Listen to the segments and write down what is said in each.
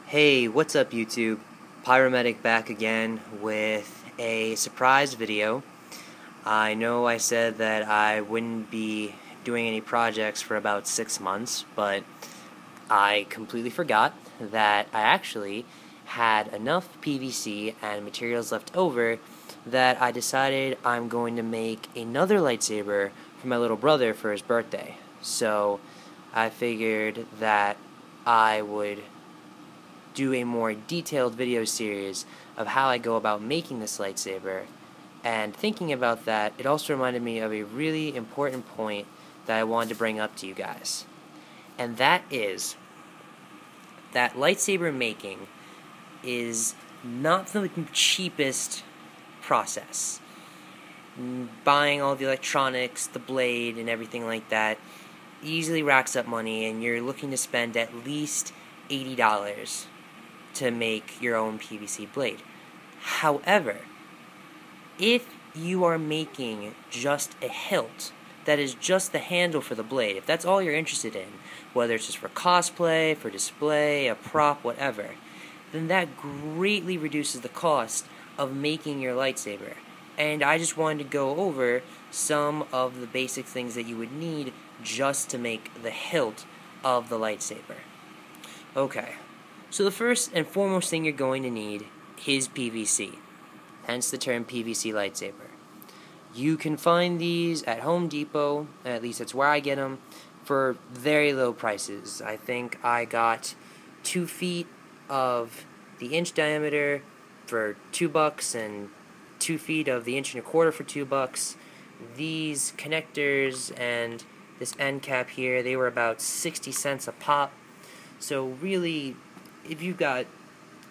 Hey, what's up YouTube? Pyromedic back again with a surprise video. I know I said that I wouldn't be doing any projects for about 6 months, but I completely forgot that I actually had enough PVC and materials left over that I decided I'm going to make another lightsaber for my little brother for his birthday. So I figured that I would do a more detailed video series of how I go about making this lightsaber. And thinking about that, it also reminded me of a really important point that I wanted to bring up to you guys. And that is that lightsaber making is not the cheapest process. Buying all the electronics, the blade, and everything like that easily racks up money, and you're looking to spend at least $80 to make your own PVC blade. However, if you are making just a hilt that is just the handle for the blade, if that's all you're interested in, whether it's just for cosplay, for display, a prop, whatever, then that greatly reduces the cost of making your lightsaber. And I just wanted to go over some of the basic things that you would need just to make the hilt of the lightsaber. Okay, so the first and foremost thing you're going to need is PVC, hence the term PVC lightsaber. You can find these at Home Depot, at least that's where I get them, for very low prices. I think I got 2 feet of the inch diameter for $2 and 2 feet of the inch and a quarter for $2. These connectors and this end cap here, they were about 60 cents a pop. So really, if you've got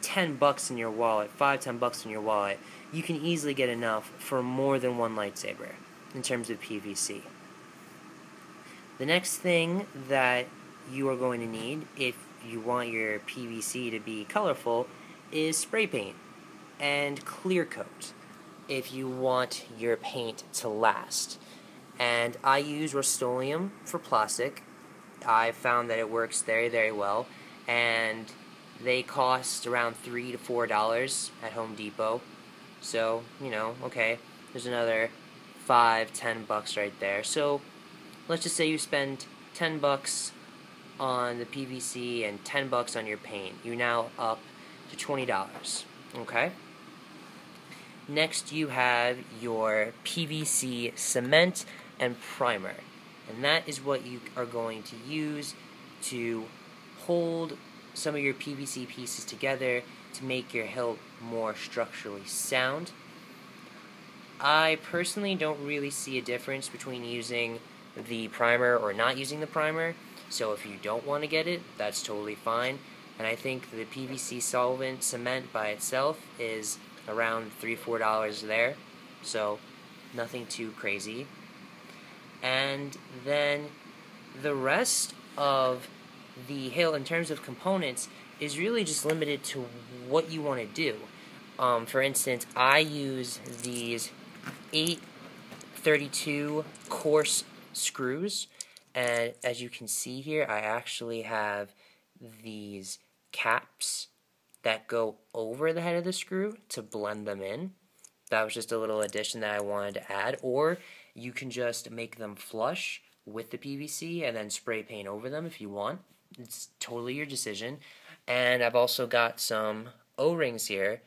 $10 in your wallet, $5-10 in your wallet, you can easily get enough for more than one lightsaber in terms of PVC. The next thing that you are going to need if you want your PVC to be colorful is spray paint and clear coat if you want your paint to last. And I use Rust-Oleum for plastic. I found that it works very, very well, and they cost around $3 to $4 at Home Depot. So, okay, there's another $5-10 right there. So, let's just say you spend $10 on the PVC and $10 on your paint. You're now up to $20. Okay? Next, you have your PVC cement and primer. And that is what you are going to use to hold some of your PVC pieces together to make your hilt more structurally sound. I personally don't really see a difference between using the primer or not using the primer, so if you don't want to get it, that's totally fine. And I think the PVC solvent cement by itself is around $3-4 there, so nothing too crazy. And then the rest of the hilt in terms of components is really just limited to what you want to do. For instance, I use these 832 coarse screws, and as you can see here, I actually have these caps that go over the head of the screw to blend them in. That was just a little addition that I wanted to add. Or you can just make them flush with the PVC and then spray paint over them if you want. It's totally your decision. And I've also got some O-rings here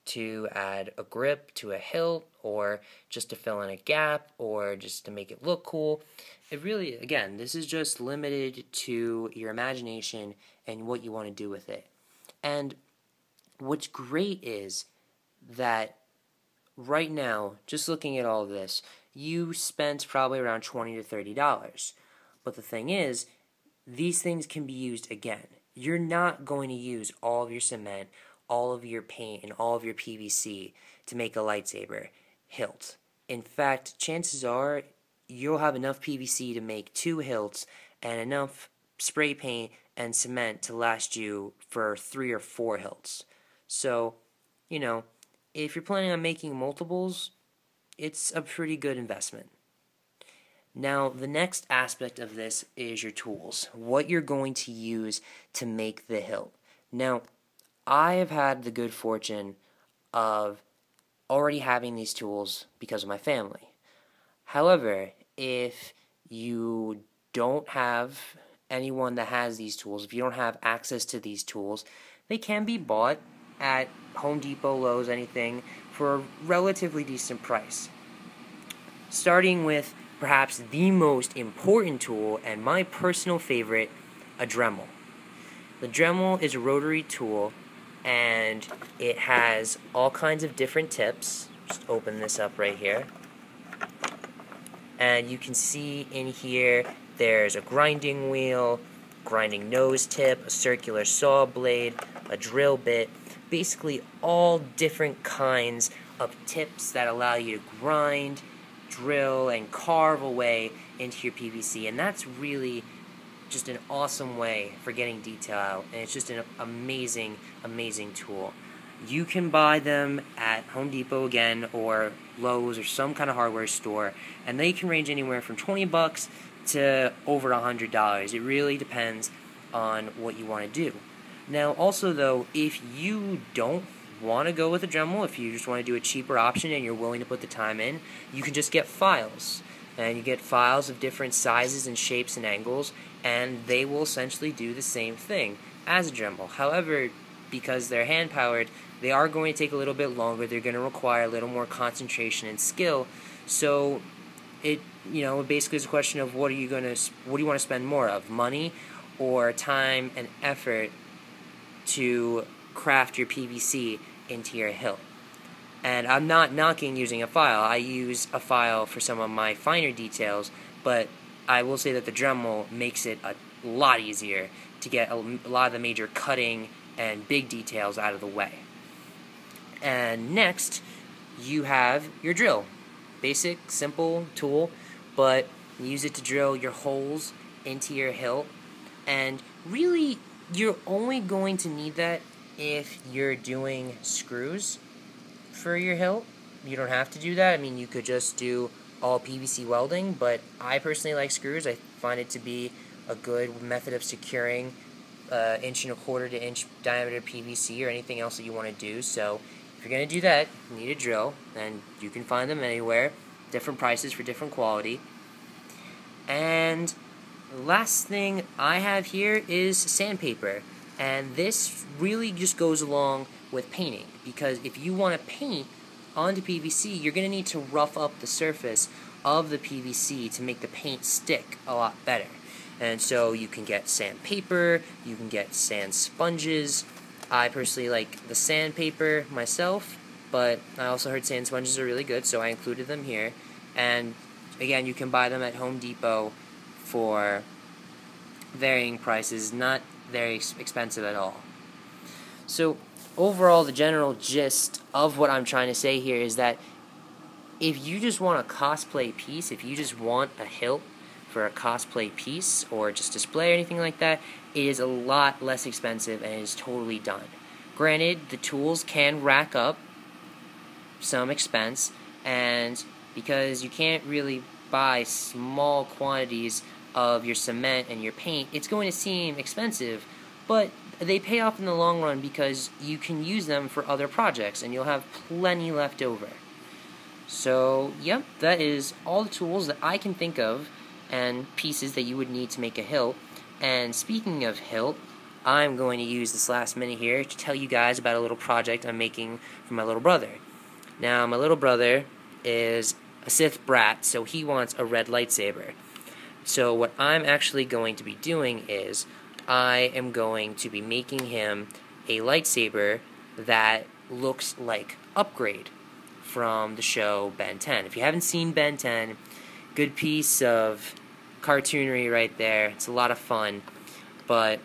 to add a grip to a hilt, or just to fill in a gap, or just to make it look cool. It really, again, this is just limited to your imagination and what you want to do with it. And what's great is that right now, just looking at all of this, you spent probably around $20 to $30. But the thing is, these things can be used again. You're not going to use all of your cement, all of your paint, and all of your PVC to make a lightsaber hilt. In fact, chances are you'll have enough PVC to make 2 hilts and enough spray paint and cement to last you for 3 or 4 hilts. So, if you're planning on making multiples, it's a pretty good investment. Now, the next aspect of this is your tools, what you're going to use to make the hilt. Now, I have had the good fortune of already having these tools because of my family. However, if you don't have anyone that has these tools, if you don't have access to these tools, they can be bought at Home Depot, Lowe's, anything, for a relatively decent price. Starting with perhaps the most important tool and my personal favorite, a Dremel. The Dremel is a rotary tool and it has all kinds of different tips. Just open this up right here. And you can see in here there's a grinding wheel, grinding nose tip, a circular saw blade, a drill bit, basically all different kinds of tips that allow you to grind, drill, and carve away into your PVC. And that's really just an awesome way for getting detail out, and it's just an amazing, amazing tool. You can buy them at Home Depot again, or Lowe's, or some kind of hardware store, and they can range anywhere from $20 to over $100. It really depends on what you want to do. Now, also though, if you don't want to go with a Dremel, if you just want to do a cheaper option and you're willing to put the time in, you can just get files. And you get files of different sizes and shapes and angles, and they will essentially do the same thing as a Dremel. However, because they're hand-powered, they are going to take a little bit longer. They're going to require a little more concentration and skill. So it basically is a question of what do you want to spend more of, money or time and effort to craft your PVC into your hilt. And I'm not knocking using a file. I use a file for some of my finer details, but I will say that the Dremel makes it a lot easier to get a lot of the major cutting and big details out of the way. And next, you have your drill. Basic, simple tool, but you use it to drill your holes into your hilt. And really, you're only going to need that if you're doing screws for your hilt. You don't have to do that. I mean, you could just do all PVC welding, but I personally like screws. I find it to be a good method of securing 1.25 to inch diameter PVC or anything else that you want to do. So if you're going to do that, you need a drill, and you can find them anywhere. Different prices for different quality. And the last thing I have here is sandpaper. And this really just goes along with painting, because if you want to paint onto PVC, you're going to need to rough up the surface of the PVC to make the paint stick a lot better. And so you can get sandpaper, you can get sand sponges. I personally like the sandpaper myself, but I also heard sand sponges are really good, so I included them here. And again, you can buy them at Home Depot for varying prices, not very expensive at all. So overall, the general gist of what I'm trying to say here is that if you just want a cosplay piece, if you just want a hilt for a cosplay piece or just display or anything like that, it is a lot less expensive and it is totally done. Granted, the tools can rack up some expense, and because you can't really buy small quantities of your cement and your paint, it's going to seem expensive, but they pay off in the long run because you can use them for other projects and you'll have plenty left over. So, yep, that is all the tools that I can think of and pieces that you would need to make a hilt. And speaking of hilt, I'm going to use this last minute here to tell you guys about a little project I'm making for my little brother. Now, my little brother is a Sith brat, so he wants a red lightsaber. So what I'm actually going to be doing is I am going to be making him a lightsaber that looks like Upgrade from the show Ben 10. If you haven't seen Ben 10, good piece of cartoonery right there. It's a lot of fun. But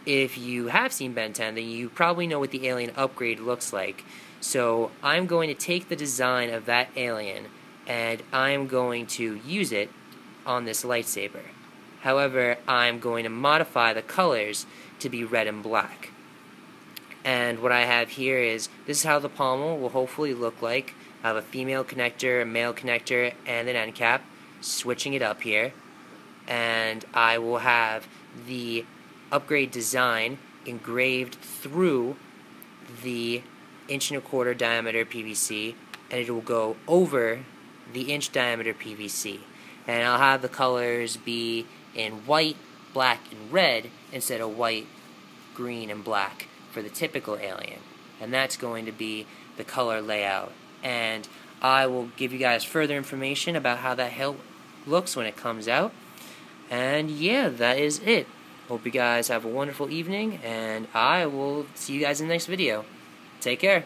if you have seen Ben 10, then you probably know what the alien Upgrade looks like. So I'm going to take the design of that alien and I'm going to use it on this lightsaber. However, I'm going to modify the colors to be red and black. And what I have here is, this is how the pommel will hopefully look like. I have a female connector, a male connector, and an end cap, switching it up here. And I will have the Upgrade design engraved through the 1.25" diameter PVC, and it will go over the inch diameter PVC. And I'll have the colors be in white, black, and red instead of white, green, and black for the typical alien. And that's going to be the color layout. And I will give you guys further information about how that looks when it comes out. And yeah, that is it. Hope you guys have a wonderful evening, and I will see you guys in the next video. Take care.